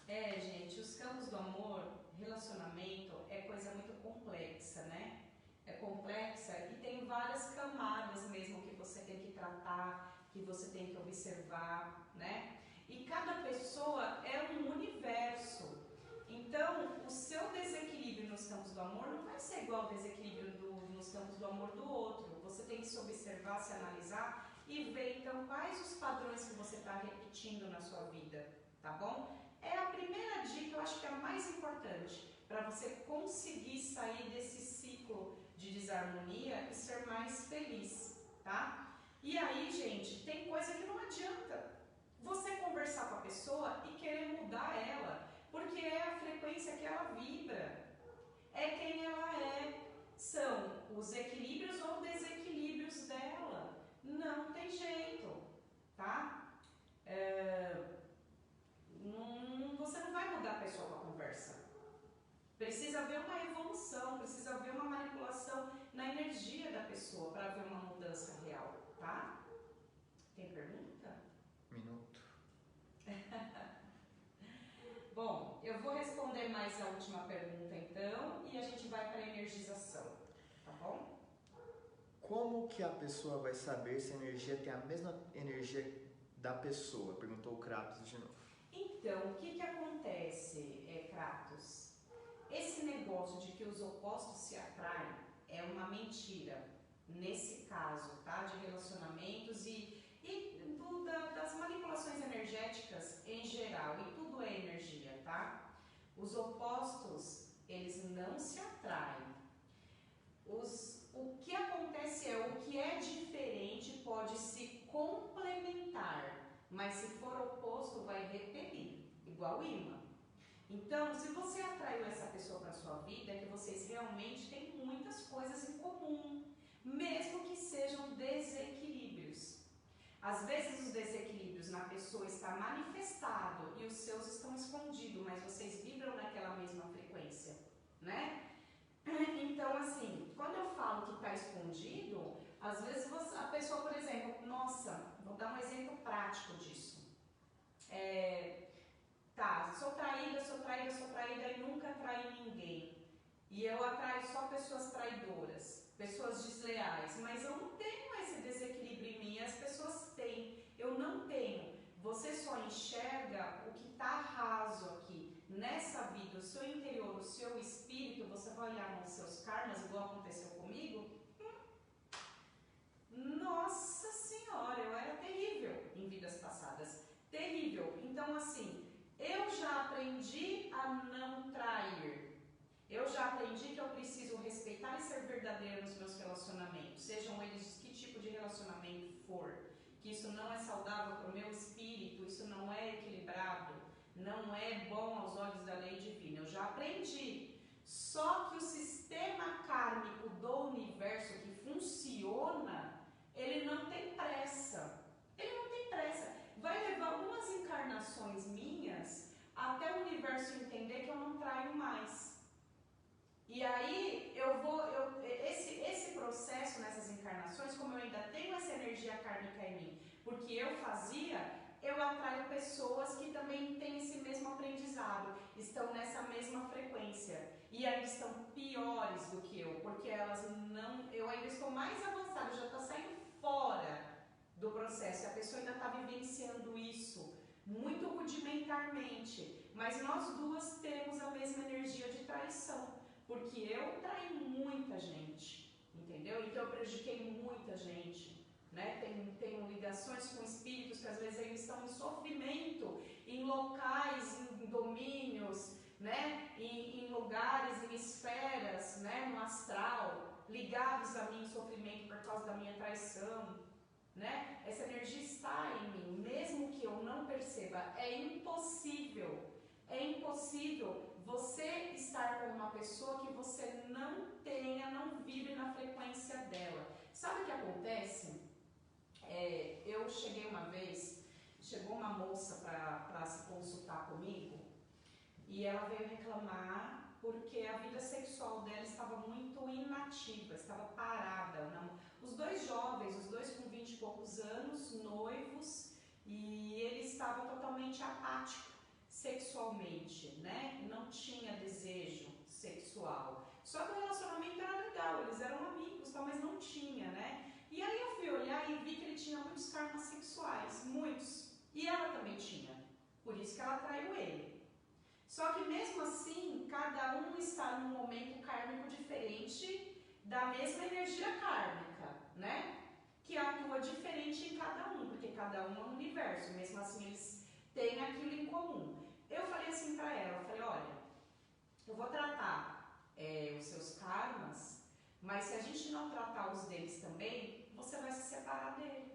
Gente, os campos do amor, relacionamento, é coisa muito complexa, né? É complexa e tem várias camadas mesmo que você tem que tratar, que você tem que observar, né? E cada pessoa é um universo. Então, o seu desequilíbrio nos campos do amor não vai ser igual ao desequilíbrio nos campos do amor do outro. Você tem que se observar, se analisar e ver então quais os padrões que você está repetindo na sua vida, tá bom? É a primeira dica, eu acho que é a mais importante, para você conseguir sair desse ciclo de desarmonia e ser mais feliz, tá? E aí, gente, tem coisa que não adianta você conversar com a pessoa e querer mudar ela, porque é a frequência que ela vibra, é quem ela é, são os equilíbrios ou desequilíbrios dela, não tem jeito, tá? Você não vai mudar a pessoa com a conversa. Precisa haver uma evolução, precisa haver uma manipulação na energia da pessoa para haver uma mudança real, tá? Tem pergunta? Minuto. Bom, eu vou responder mais a última pergunta então e a gente vai para a energização, tá bom? Como que a pessoa vai saber se a energia tem a mesma energia da pessoa? Perguntou o Kratos de novo. Então, o que acontece, Kratos? Esse negócio de que os opostos se atraem é uma mentira, nesse caso, tá? De relacionamentos e das manipulações energéticas em geral, e tudo é energia, tá? Os opostos, eles não se atraem. O que acontece o que é diferente pode se complementar, mas se for oposto vai repelir, igual imã. Então, se você atraiu essa pessoa para a sua vida, é que vocês realmente têm muitas coisas em comum, mesmo que sejam desequilíbrios. Às vezes os desequilíbrios na pessoa estão manifestados e os seus estão escondidos, mas vocês vibram naquela mesma frequência, né? Então, assim, quando eu falo que está escondido, às vezes a pessoa, por exemplo, nossa, vou dar um exemplo prático disso. Sou traída e nunca traí ninguém. e eu atraio só pessoas traidoras, pessoas desleais, mas eu não tenho esse desequilíbrio em mim, as pessoas têm, eu não tenho. Você só enxerga o que está raso aqui, nessa vida, o seu interior, o seu espírito, você vai olhar nos seus karmas, igual aconteceu comigo. Nossa Senhora, eu era terrível em vidas passadas, terrível. Então assim, eu já aprendi a não trair. Eu já aprendi que eu preciso respeitar e ser verdadeira nos meus relacionamentos, sejam eles que tipo de relacionamento for, que isso não é saudável para o meu espírito, isso não é equilibrado, não é bom aos olhos da lei divina. Eu já aprendi. Só que o sistema kármico do universo que funciona, ele não tem pressa. Ele não tem pressa. Vai levar algumas encarnações minhas até o universo entender que eu não traio mais. E aí esse processo nessas encarnações, como eu ainda tenho essa energia kármica em mim, porque eu fazia, eu atraio pessoas que também têm esse mesmo aprendizado, estão nessa mesma frequência e ainda estão piores do que eu, porque elas não, eu ainda estou mais avançada, já estou saindo fora do processo, a pessoa ainda está vivenciando isso muito rudimentarmente, mas nós duas temos a mesma energia de traição. Porque eu traí muita gente, entendeu? Então eu prejudiquei muita gente, né? Tenho ligações com espíritos que às vezes ainda estão em sofrimento, em locais, em domínios, né? Em lugares, em esferas, né? No astral, ligados a mim em sofrimento por causa da minha traição, né? Essa energia está em mim, mesmo que eu não perceba, é impossível você estar com uma pessoa que você não não vive na frequência dela. Sabe o que acontece? Eu cheguei uma vez, chegou uma moça para se consultar comigo e ela veio reclamar porque a vida sexual dela estava muito inativa, estava parada. Os dois jovens, os dois com 20 e poucos anos, noivos, e ele estava totalmente apático sexualmente, né? Não tinha desejo sexual. Só que o relacionamento era legal, eles eram amigos, mas não tinha, né? E aí eu fui olhar e vi que ele tinha muitos karmas sexuais, muitos. E ela também tinha, por isso que ela traiu ele. Só que mesmo assim, cada um está num momento kármico diferente da mesma energia kármica, né? Que atua diferente em cada um, porque cada um é um universo, mesmo assim eles têm aquilo em comum. Eu falei assim para ela, eu falei, olha, eu vou tratar os seus karmas, mas se a gente não tratar os deles também, você vai se separar dele.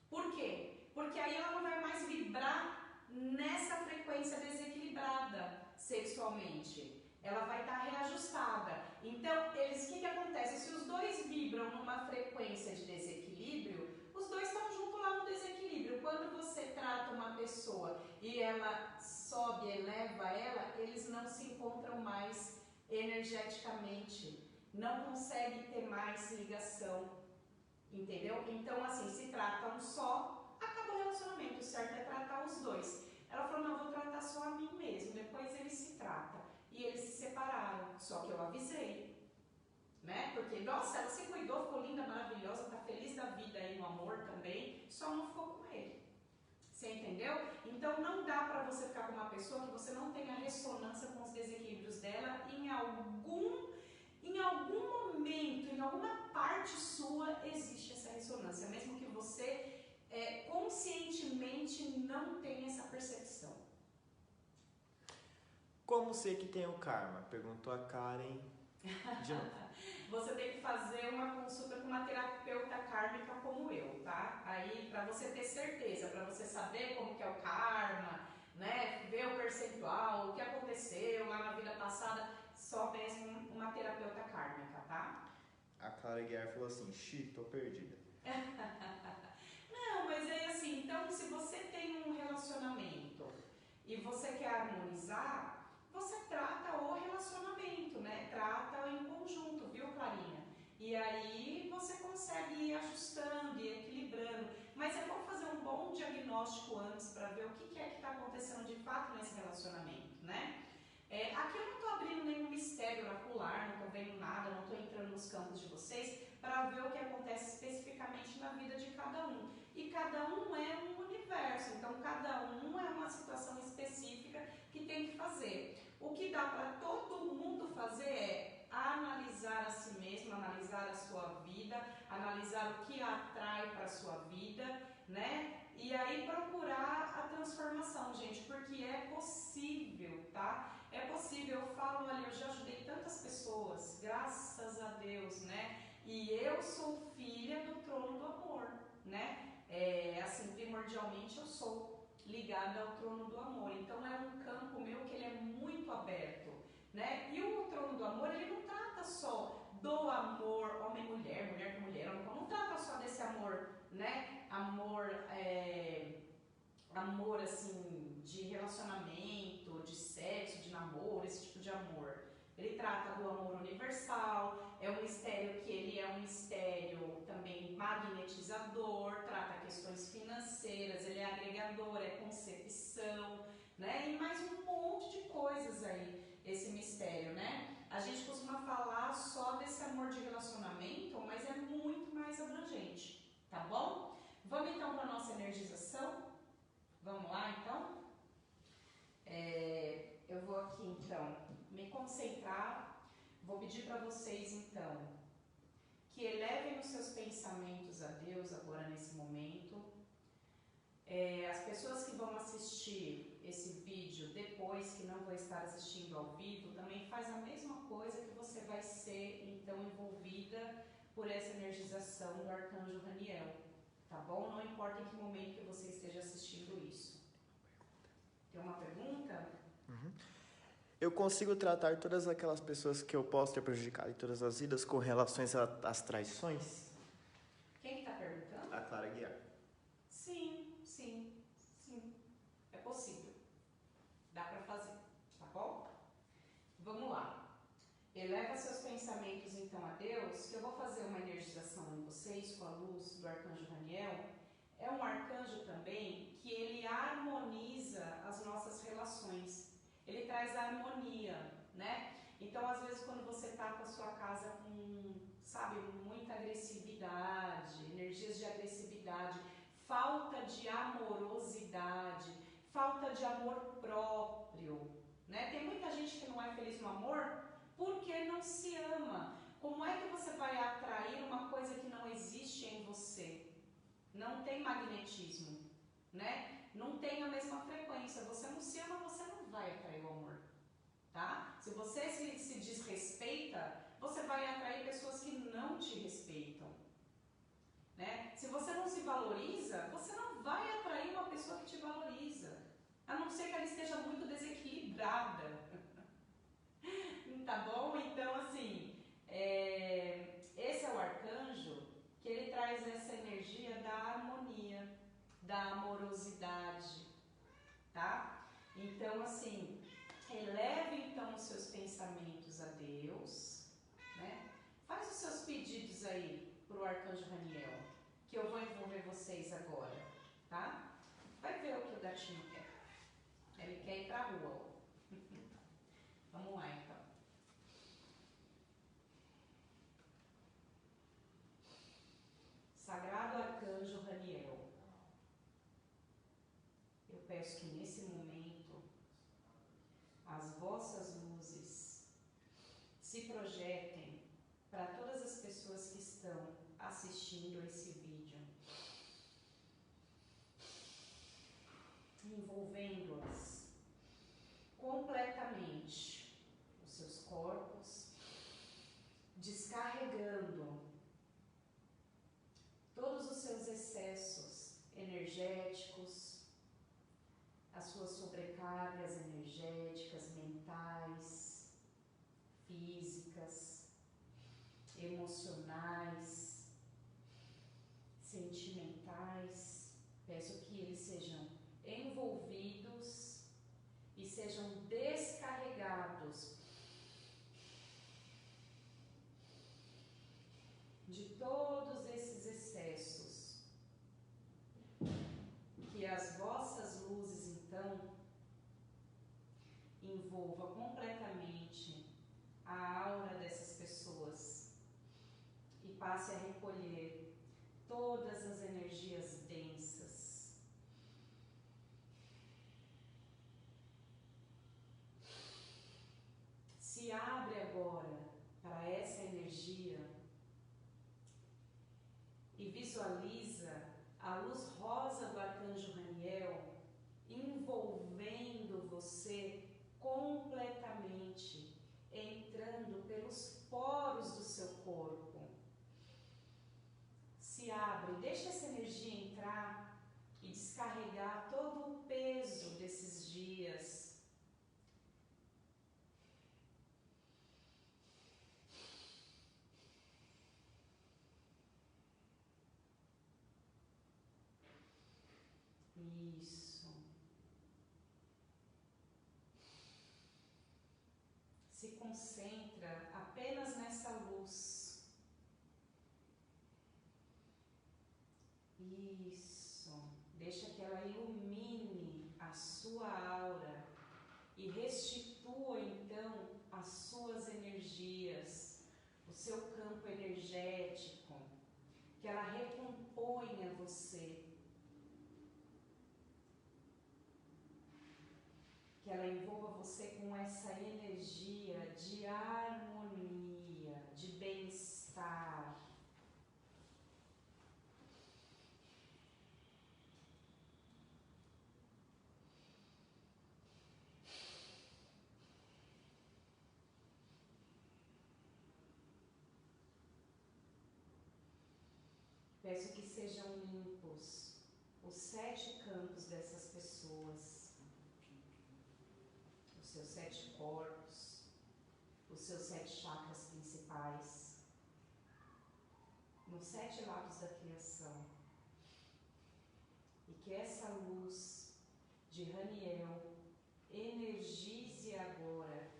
Por quê? Porque aí ela não vai mais vibrar nessa frequência desequilibrada sexualmente. Ela vai estar reajustada. Então, o que acontece? Se os dois vibram numa frequência de desequilíbrio, os dois estão juntos lá no desequilíbrio. Quando você trata uma pessoa e ela sobe, eleva ela, eles não se encontram mais energeticamente, não conseguem ter mais ligação, entendeu? Então assim, se trata um só, acaba o relacionamento, o certo é tratar os dois. Ela falou, não, vou tratar só a mim mesmo, depois ele se trata. E eles se separaram, só que eu avisei, né? Porque, nossa, ela se cuidou, ficou linda, maravilhosa, tá feliz da vida aí no amor também, só não ficou com ele. Você entendeu? Então não dá para você ficar com uma pessoa que você não tenha ressonância com os desequilíbrios dela em algum momento, em alguma parte sua existe essa ressonância, mesmo que você conscientemente não tenha essa percepção. Como sei que tem o karma? Perguntou a Karen de novo. Você tem que fazer uma consulta com uma terapeuta kármica como eu, tá? Aí, para você ter certeza, para você saber como que é o karma, né? Ver o percentual, o que aconteceu lá na vida passada, só mesmo uma terapeuta kármica, tá? A Clara Guiar falou assim, tô perdida. Não, mas é assim, então se você tem um relacionamento e você quer harmonizar, você trata o relacionamento, né? Trata em conjunto, viu, Clarinha? E aí você consegue ir ajustando e equilibrando. Mas é bom fazer um bom diagnóstico antes para ver o que é que está acontecendo de fato nesse relacionamento, né? Aqui eu não estou abrindo nenhum mistério mistério oracular, não estou vendo nada, não estou entrando nos campos de vocês, para ver o que acontece especificamente na vida de cada um. E cada um é um universo, então cada um é uma situação específica que tem que fazer. O que dá para todo mundo fazer é analisar a si mesmo, analisar a sua vida, analisar o que atrai para a sua vida, né? E aí procurar a transformação, gente, porque é possível, tá? É possível, eu falo, olha, eu já ajudei tantas pessoas, graças a Deus, né? E eu sou filha do trono do amor, né? Assim, primordialmente eu sou ligada ao trono do amor, então é um campo meu que ele é muito aberto, né? E o trono do amor, ele não trata só do amor homem-mulher, mulher com mulher, não trata só desse amor, né? Amor assim, de relacionamento, de sexo, de namoro, esse tipo de amor. Ele trata do amor universal, é um mistério que ele é um mistério também magnetizador, trata questões financeiras, ele é agregador, é concepção, né? E mais um monte de coisas aí, esse mistério, né? A gente costuma falar só desse amor de relacionamento, mas é muito mais abrangente, tá bom? Vamos então para a nossa energização? Vamos lá então? Eu vou aqui então me concentrar, vou pedir para vocês então que elevem os seus pensamentos a Deus agora nesse momento. As pessoas que vão assistir esse vídeo depois, que não vão estar assistindo ao vivo, também faz a mesma coisa, que você vai ser então envolvida por essa energização do Arcanjo Raniel, tá bom? Não importa em que momento que você esteja assistindo isso. Tem uma pergunta? Eu consigo tratar todas aquelas pessoas que eu posso ter prejudicado em todas as vidas com relações às traições? Quem que está perguntando? A Clara Guiar. Sim. É possível. Dá para fazer, tá bom? Vamos lá. Eleva seus pensamentos então a Deus, que eu vou fazer uma energização em vocês com a luz do Arcanjo Raniel. É um arcanjo também que ele harmoniza as nossas relações. Ele traz a harmonia, né? Então, às vezes, quando você está com a sua casa com, sabe, muita agressividade, energias de agressividade, falta de amorosidade, falta de amor próprio, né? Tem muita gente que não é feliz no amor porque não se ama. Como é que você vai atrair uma coisa que não existe em você? Não tem magnetismo, né? Não tem a mesma frequência. Você não se ama, você não vai atrair o amor, tá? Se você se desrespeita, você vai atrair pessoas que não te respeitam, né? Se você não se valoriza, você não vai atrair uma pessoa que te valoriza, a não ser que ela esteja muito desequilibrada. Tá bom? Então, assim, esse é o arcanjo que ele traz essa energia da harmonia, da amorosidade, tá? Então, assim, eleve então os seus pensamentos a Deus, né? Faz os seus pedidos aí pro Arcanjo Raniel, que eu vou envolver vocês agora, tá? Vai ver o que o gatinho quer. Ele quer ir pra rua. Vamos lá, então. Sagrado Arcanjo Raniel, eu peço que nesse momento as vossas luzes se projetem para todas as pessoas que estão assistindo esse vídeo, envolvendo-as completamente, os seus corpos, descarregando todos os seus excessos energéticos, as suas sobrecargas energéticas, mentais, físicas, emocionais, sentimentais. Peço que eles sejam envolvidos e sejam descarregados de todos esses excessos, que as vossas luzes então envolva completamente a passe a recolher todas as energias densas. Se abre agora para essa energia e visualiza a luz rosa do arcanjo Raniel envolvendo você completamente, entrando pelos poros do seu corpo. Se abre, deixa essa energia entrar e descarregar todo o peso desses dias. Isso. Se concentra apenas nessa luz. Isso. Deixa que ela ilumine a sua aura e restitua então as suas energias, o seu campo energético, que ela recomponha você. Que ela envolva você com essa energia de harmonia, de bem-estar. Peço que sejam limpos os 7 campos dessas pessoas. Seus 7 corpos, os seus 7 chakras principais, nos 7 lados da criação, e que essa luz de Raniel energize agora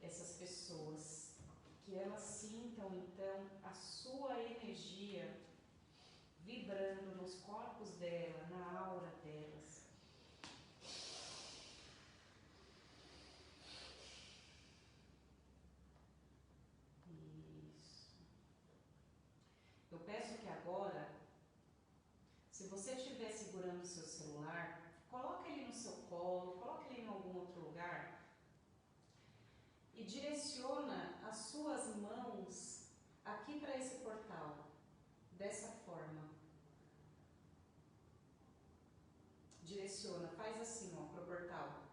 essas pessoas, que elas sintam então a sua energia vibrando nos corpos dela, na aura delas. Eu peço que agora, se você estiver segurando o seu celular, coloque ele no seu colo, coloque ele em algum outro lugar e direciona as suas mãos aqui para esse portal, dessa forma. Direciona, faz assim, ó, pro portal,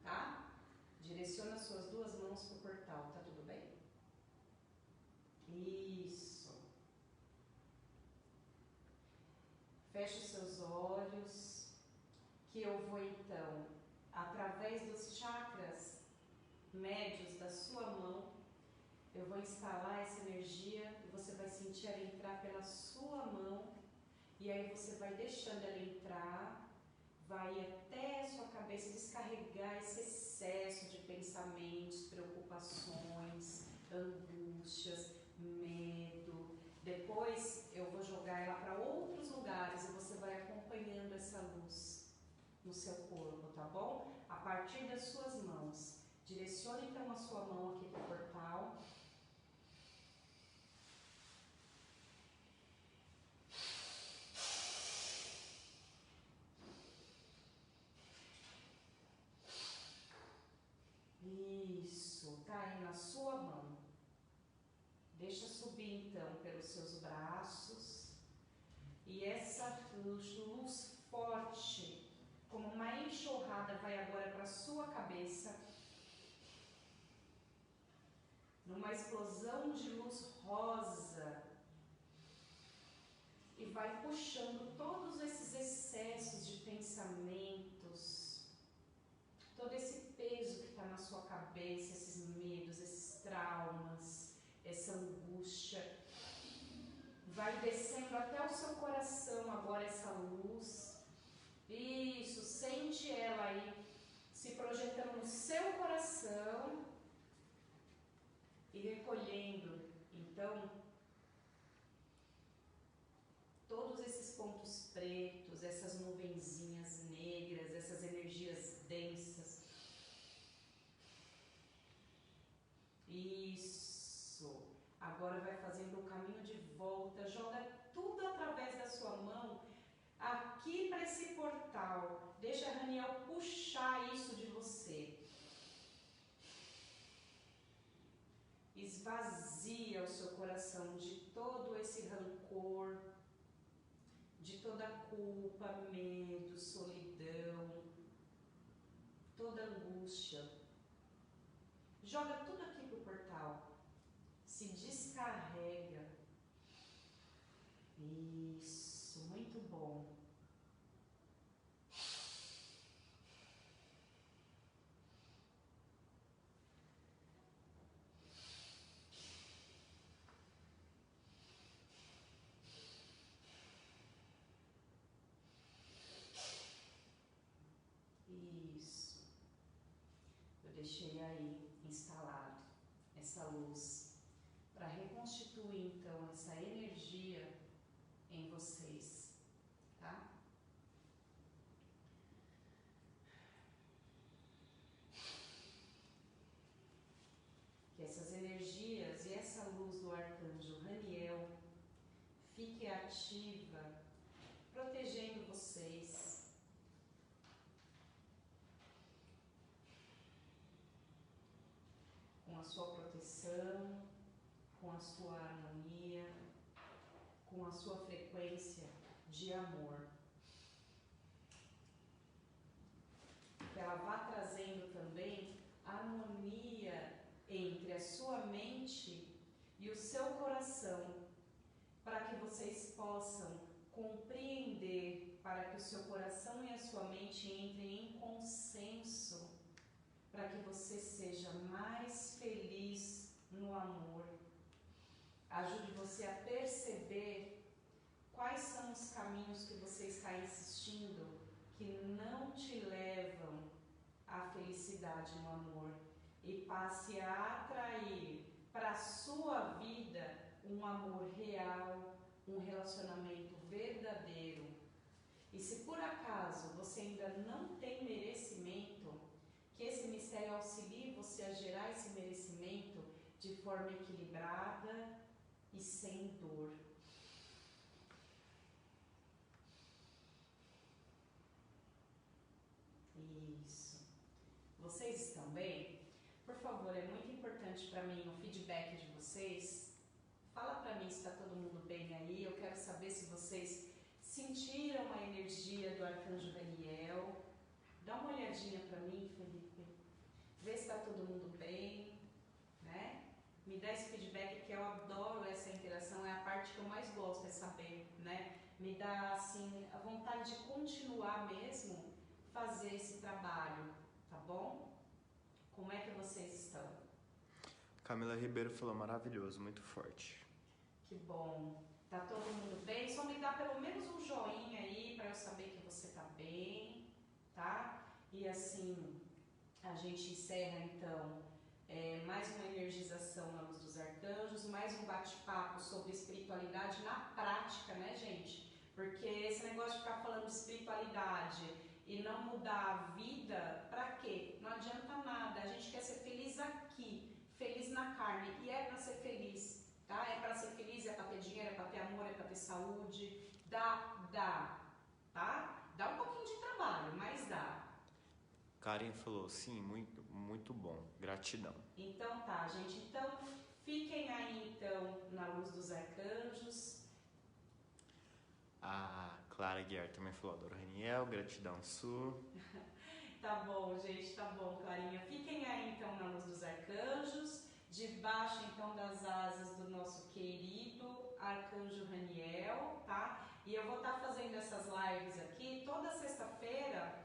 tá? Direciona as suas 2 mãos pro portal, tá tudo bem? Isso. Feche os seus olhos, que eu vou então, através dos chakras médios da sua mão, eu vou instalar essa energia e você vai sentir ela entrar pela sua mão, e aí você vai deixando ela entrar, vai até a sua cabeça descarregar esse excesso de pensamentos, preocupações, angústias, medo. Depois eu vou jogar ela para outros lugares e você vai acompanhando essa luz no seu corpo, tá bom? A partir das suas mãos. Direcione então a sua mão aqui para o portal. Isso, tá aí na sua mão. Deixa subir então pelos seus braços e essa luz forte, como uma enxurrada, vai agora para a sua cabeça, numa explosão de luz rosa, e vai puxando todos esses excessos de pensamentos, todo esse peso que está na sua cabeça, esses medos, esses traumas, essa angústia, vai descendo até o seu coração agora essa luz. Isso, sente ela aí se projetando no seu coração e recolhendo então todos esses pontos pretos, essas nuvenzinhas negras, essas energias densas. Isso. Agora vai fazer portal. Deixa a Raniel puxar isso de você. Esvazia o seu coração de todo esse rancor, de toda culpa, medo, solidão, toda angústia. Joga tudo aqui pro portal. Se descarrega. Isso, muito bom. Isso. Eu deixei aí instalado essa luz para reconstituir então essa energia em vocês, tá? Que essas energias e essa luz do arcanjo Raniel fique ativa, protegendo vocês. Com a sua proteção, com a sua harmonia, com a sua frequência de amor. Que ela vá trazendo também harmonia entre a sua mente e o seu coração, para que vocês possam compreender, para que o seu coração e a sua mente entrem em consenso, para que você seja mais feliz no amor. Ajude você a perceber quais são os caminhos que você está insistindo que não te levam à felicidade no amor, e passe a atrair para a sua vida um amor real, um relacionamento verdadeiro. E se por acaso você ainda não tem merecimento, que esse mistério auxilie você a gerar esse merecimento de forma equilibrada e sem dor. Isso. Vocês estão bem? Por favor, é muito importante para mim o feedback de vocês. Fala para mim se está todo mundo bem aí. Eu quero saber se vocês sentiram a energia do arcanjo Raniel. Dá uma olhadinha para mim, Felipe. Vê se está todo mundo bem, né? Me dá esse feedback, que eu adoro essa interação, é a parte que eu mais gosto, é saber, né? Me dá, assim, a vontade de continuar mesmo fazer esse trabalho, tá bom? Como é que vocês estão? Camila Ribeiro falou, maravilhoso, muito forte. Que bom. Tá todo mundo bem? Só me dá pelo menos um joinha aí para eu saber que você tá bem, tá? E assim, a gente encerra então mais uma energização na luz dos arcanjos, mais um bate-papo sobre espiritualidade na prática, né, gente? Porque esse negócio de ficar falando de espiritualidade e não mudar a vida, pra quê? Não adianta nada. A gente quer ser feliz aqui, feliz na carne, e é pra ser feliz, tá? É pra ser feliz, é pra ter dinheiro, é pra ter amor, é pra ter saúde. Dá, tá? Dá um pouquinho de trabalho, mas dá. Karen falou, sim, muito, muito bom, gratidão. Então tá, gente, então fiquem aí então na luz dos arcanjos. A Clara Guiar também falou, adoro Raniel, gratidão Su. Tá bom, gente, tá bom, Clarinha. Fiquem aí então na luz dos arcanjos, debaixo então das asas do nosso querido arcanjo Raniel, tá? E eu vou estar fazendo essas lives aqui toda sexta-feira.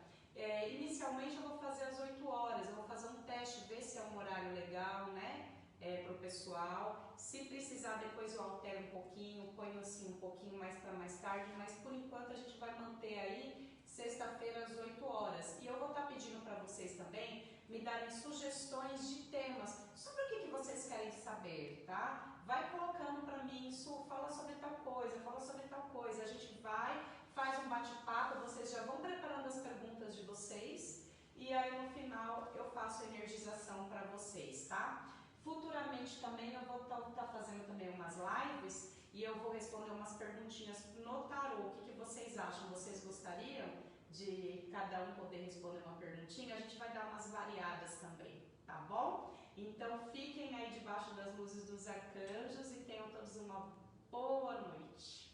Inicialmente eu vou fazer às 8 horas, eu vou fazer um teste, ver se é um horário legal, né, pro pessoal. Se precisar depois eu altero um pouquinho, ponho assim um pouquinho mais para mais tarde, mas por enquanto a gente vai manter aí sexta-feira às 8 horas. E eu vou estar pedindo para vocês também me darem sugestões de temas, sobre o que vocês querem saber, tá? Vai colocando para mim, Su, fala sobre tal coisa, fala sobre tal coisa, a gente vai, faz um bate-papo, vocês já vão preparando as perguntas de vocês e aí no final eu faço a energização para vocês, tá? Futuramente também eu vou estar fazendo também umas lives e eu vou responder umas perguntinhas no tarô. O que vocês acham? Vocês gostariam de cada um poder responder uma perguntinha, a gente vai dar umas variadas também, tá bom? Então fiquem aí debaixo das luzes dos arcanjos e tenham todos uma boa noite.